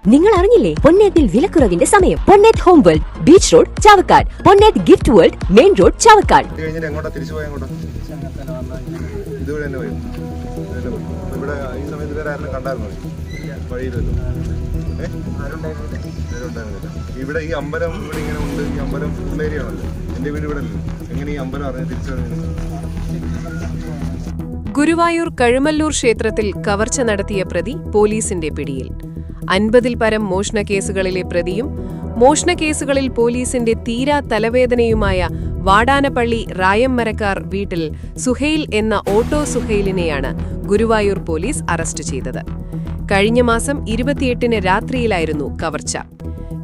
നിങ്ങൾ അറിഞ്ഞില്ലേ? പൊന്നേറ്റിൽ വിലക്കുറവിന്റെ സമയം. Ponnet home world, beach road, Chavakkad. Ponnet gift world, main road, Chavakkad. ഇവിടെ ഈ സമയത്ത് വേറെ ആരെങ്കിലും കണ്ടായിരുന്നോ? വഴിയിലല്ലോ. ഇവിടെ ഈ അമ്പലം ഇവിടെ ഇങ്ങനെ ഉണ്ട്. ഈ അമ്പലം ഫുൾ ഏരിയ ആണല്ലോ. എന്റെ വീട് ഇവിടെ അല്ലേ. എങ്ങനെ ഈ അമ്പലം അറിയാൻ തിരിച്ചറിയുന്നത്? ഗുരുവായൂർ കഴുമല്ലൂർ ക്ഷേത്രത്തിൽ കവർച്ച നടത്തിയ പ്രതി പോലീസിന്റെ പിടിയിൽ. 50-ൽ പരം മോഷണക്കേസുകളിലെ പ്രതിയും മോഷണക്കേസുകളിൽ പോലീസിന്റെ തീരാ തലവേദനയുമായ വാടാനപ്പള്ളി റായംമരക്കാർ വീട്ടിൽ സുഹൈൽ എന്ന ഓട്ടോ സുഹൈലിനെയാണ് ഗുരുവായൂർ പോലീസ് അറസ്റ്റ് ചെയ്തത്. കഴിഞ്ഞ മാസം 28-ന് രാത്രിയിലായിരുന്നു കവർച്ച.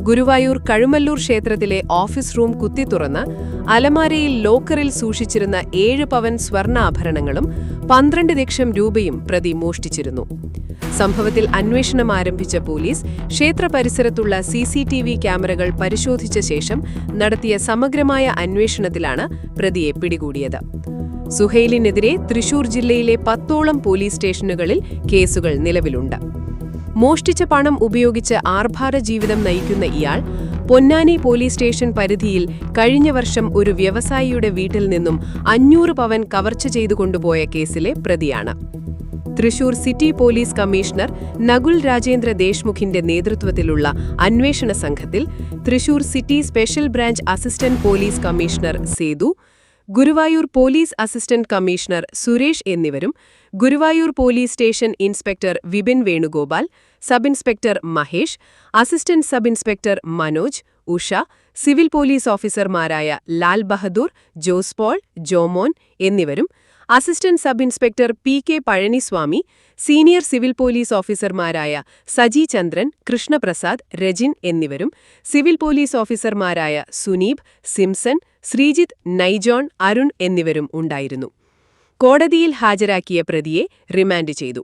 ഗുരുവായൂർ കഴുമല്ലൂർ ക്ഷേത്രത്തിലെ ഓഫീസ് റൂം കുത്തിത്തുറന്ന് അലമാരയിൽ ലോക്കറിൽ സൂക്ഷിച്ചിരുന്ന 7 പവൻ സ്വർണ്ണാഭരണങ്ങളും 12 ലക്ഷം രൂപയും പ്രതി മോഷ്ടിച്ചിരുന്നു. സംഭവത്തിൽ അന്വേഷണം ആരംഭിച്ച പോലീസ് ക്ഷേത്ര പരിസരത്തുള്ള CCTV ക്യാമറകൾ പരിശോധിച്ച ശേഷം നടത്തിയ സമഗ്രമായ അന്വേഷണത്തിലാണ് പ്രതിയെ പിടികൂടിയത്. സുഹൈലിനെതിരെ തൃശൂർ ജില്ലയിലെ 10ഓളം പോലീസ് സ്റ്റേഷനുകളിൽ കേസുകൾ നിലവിലുണ്ട്. മോഷ്ടിച്ച പണം ഉപയോഗിച്ച് ആർഭാര ജീവിതം നയിക്കുന്ന ഇയാൾ പൊന്നാനി പോലീസ് സ്റ്റേഷൻ പരിധിയിൽ കഴിഞ്ഞ വർഷം ഒരു വ്യവസായിയുടെ വീട്ടിൽ നിന്നും 500 പവൻ കവർച്ച ചെയ്തു കൊണ്ടുപോയ കേസിലെ പ്രതിയാണ്. Thrissur city police commissioner Nakul Rajendra ദേശ്മുഖിന്റെ നേതൃത്വത്തിലുള്ള അന്വേഷണ സംഘത്തിൽ Thrissur city special branch assistant police commissioner Sethu, Guruvayur police assistant commissioner Suresh എന്നിവരും Guruvayur police station inspector Vipin Venugopal, sub inspector Mahesh, assistant sub inspector Manoj, Usha, civil police ഓഫീസർമാരായ ലാൽ ബഹദൂർ, ജോസ് പോൾ, ജോമോൻ എന്നിവരും assistant sub inspector PK Palaniswami, senior civil police ഓഫീസർമാരായ സജി ചന്ദ്രൻ, കൃഷ്ണപ്രസാദ്, രജിൻ എന്നിവരും സിവിൽ പോലീസ് ഓഫീസർമാരായ സുനീബ്, സിംസൺ, ശ്രീജിത്ത്, നൈജോൺ, അരുൺ എന്നിവരും ഉണ്ടായിരുന്നു. കോടതിയിൽ ഹാജരാക്കിയ പ്രതിയെ റിമാൻഡ് ചെയ്തു.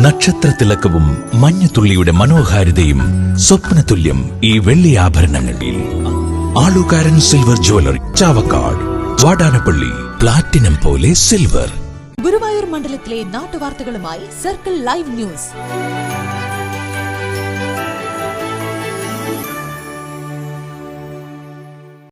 നക്ഷത്രത്തിലക്കവും മഞ്ഞത്തുള്ളിയുടെ മനോഹാരിതയും സ്വപ്നതുല്യം ഈ വെള്ളിയാഭരണങ്ങളിൽ ആളുകാരൻ silver jewellery, Chavakkad, Vadanappally, platinum പോലെ സിൽവർ. ഗുരുവായൂർ മണ്ഡലത്തിലെ നാട്ടുവാർത്തകളുമായി സർക്കിൾ ലൈവ് ന്യൂസ്.